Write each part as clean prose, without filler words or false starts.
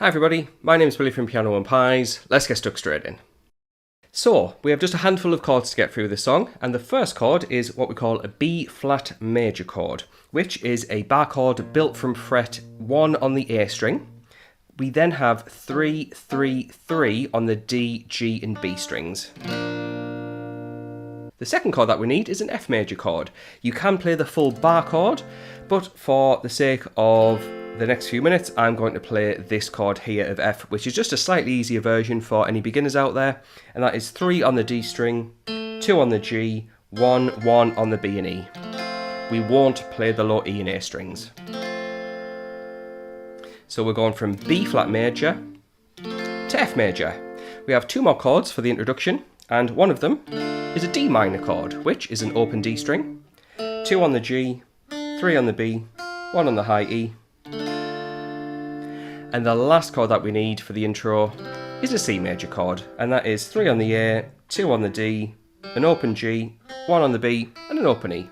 Hi everybody, my name is Billy from Piano and Pies. Let's get stuck straight in. So, we have just a handful of chords to get through this song, and the first chord is what we call a B flat major chord, which is a bar chord built from fret 1 on the A string. We then have 3, 3, 3 on the D, G and B strings. The second chord that we need is an F major chord. You can play the full bar chord, but for the sake of the next few minutes I'm going to play this chord here of F, which is just a slightly easier version for any beginners out there, and that is 3 on the D string, 2 on the G, 1, 1 on the B and E. We won't play the low E and A strings. So we're going from B flat major to F major. We have two more chords for the introduction, and one of them is a D minor chord, which is an open D string, 2 on the G, 3 on the B, 1 on the high E. And the last chord that we need for the intro is a C major chord, and that is 3 on the A, 2 on the D, an open G, 1 on the B, and an open E.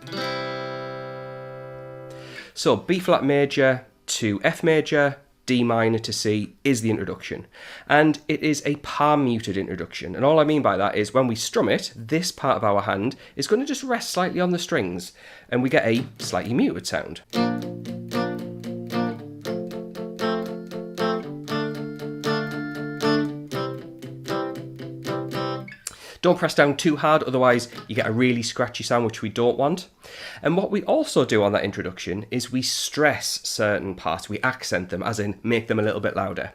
So B flat major to F major, D minor to C is the introduction, and it is a palm muted introduction, and all I mean by that is when we strum it, this part of our hand is going to just rest slightly on the strings, and we get a slightly muted sound. Don't press down too hard, otherwise you get a really scratchy sound, which we don't want. And what we also do on that introduction is we stress certain parts, we accent them, as in make them a little bit louder.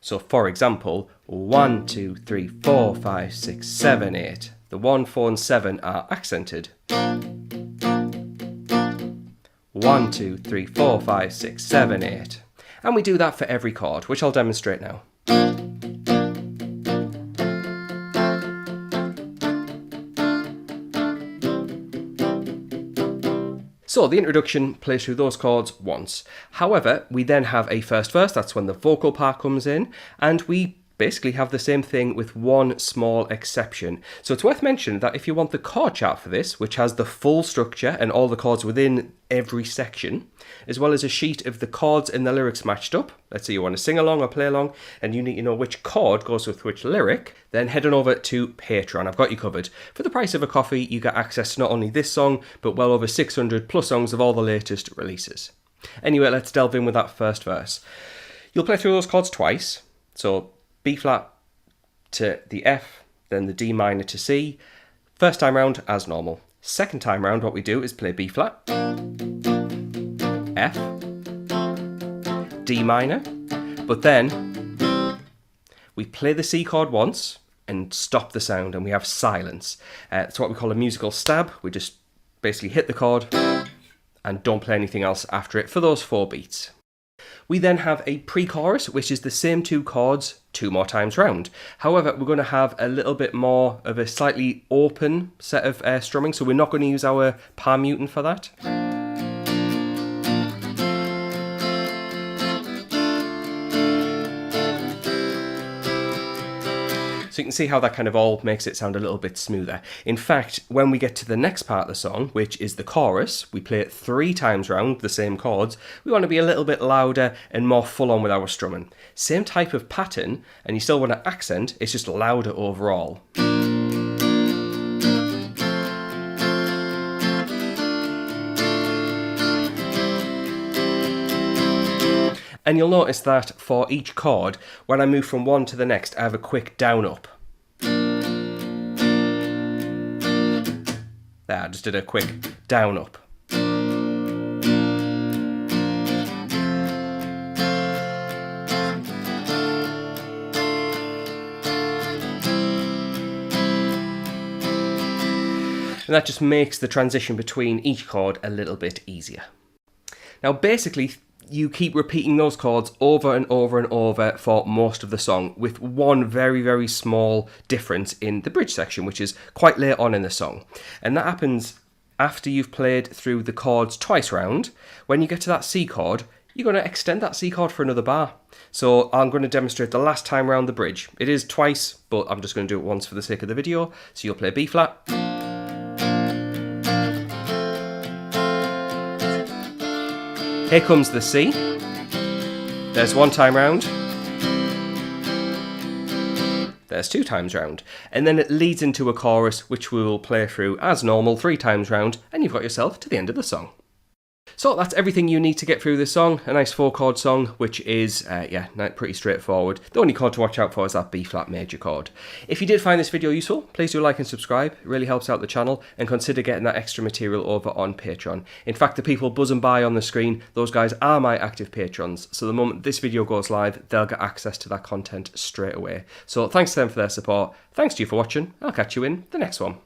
So for example, 1, 2, 3, 4, 5, 6, 7, 8. The 1, 4 and 7 are accented. 1, 2, 3, 4, 5, 6, 7, 8. And we do that for every chord, which I'll demonstrate now. So the introduction plays through those chords once. However, we then have a first verse, that's when the vocal part comes in, and we basically have the same thing with one small exception. So it's worth mentioning that if you want the chord chart for this, which has the full structure and all the chords within every section, as well as a sheet of the chords and the lyrics matched up, let's say you want to sing along or play along and you need to know which chord goes with which lyric, then head on over to Patreon. I've got you covered. For the price of a coffee, you get access to not only this song, but well over 600 plus songs of all the latest releases. Anyway, let's delve in with that first verse. You'll play through those chords twice, so B flat to the F, then the D minor to C. First time round as normal. Second time round what we do is play B flat, F, D minor, but then we play the C chord once and stop the sound and we have silence. It's what we call a musical stab. We just basically hit the chord and don't play anything else after it for those 4 beats. We then have a pre-chorus, which is the same 2 chords 2 more times round. However, we're going to have a little bit more of a slightly open set of strumming, so we're not going to use our palm muting for that. So you can see how that kind of all makes it sound a little bit smoother. In fact, when we get to the next part of the song, which is the chorus, we play it 3 times round, the same chords. We want to be a little bit louder and more full on with our strumming. Same type of pattern, and you still want to accent, it's just louder overall. And you'll notice that for each chord, when I move from one to the next, I have a quick down up. There, I just did a quick down up. And that just makes the transition between each chord a little bit easier. Now basically, you keep repeating those chords over and over and over for most of the song, with one very, very small difference in the bridge section, which is quite late on in the song. And that happens after you've played through the chords twice round. When you get to that C chord, you're going to extend that C chord for another bar. So I'm going to demonstrate the last time round the bridge. It is twice, but I'm just going to do it once for the sake of the video. So you'll play B flat, here comes the C, there's one time round, There's 2 times round. And then it leads into a chorus, which we'll play through as normal 3 times round, and you've got yourself to the end of the song. So that's everything you need to get through this song. A nice 4-chord song, which is, pretty straightforward. The only chord to watch out for is that B-flat major chord. If you did find this video useful, please do like and subscribe. It really helps out the channel, and consider getting that extra material over on Patreon. In fact, the people buzzing by on the screen, those guys are my active patrons. So the moment this video goes live, they'll get access to that content straight away. So thanks to them for their support. Thanks to you for watching. I'll catch you in the next one.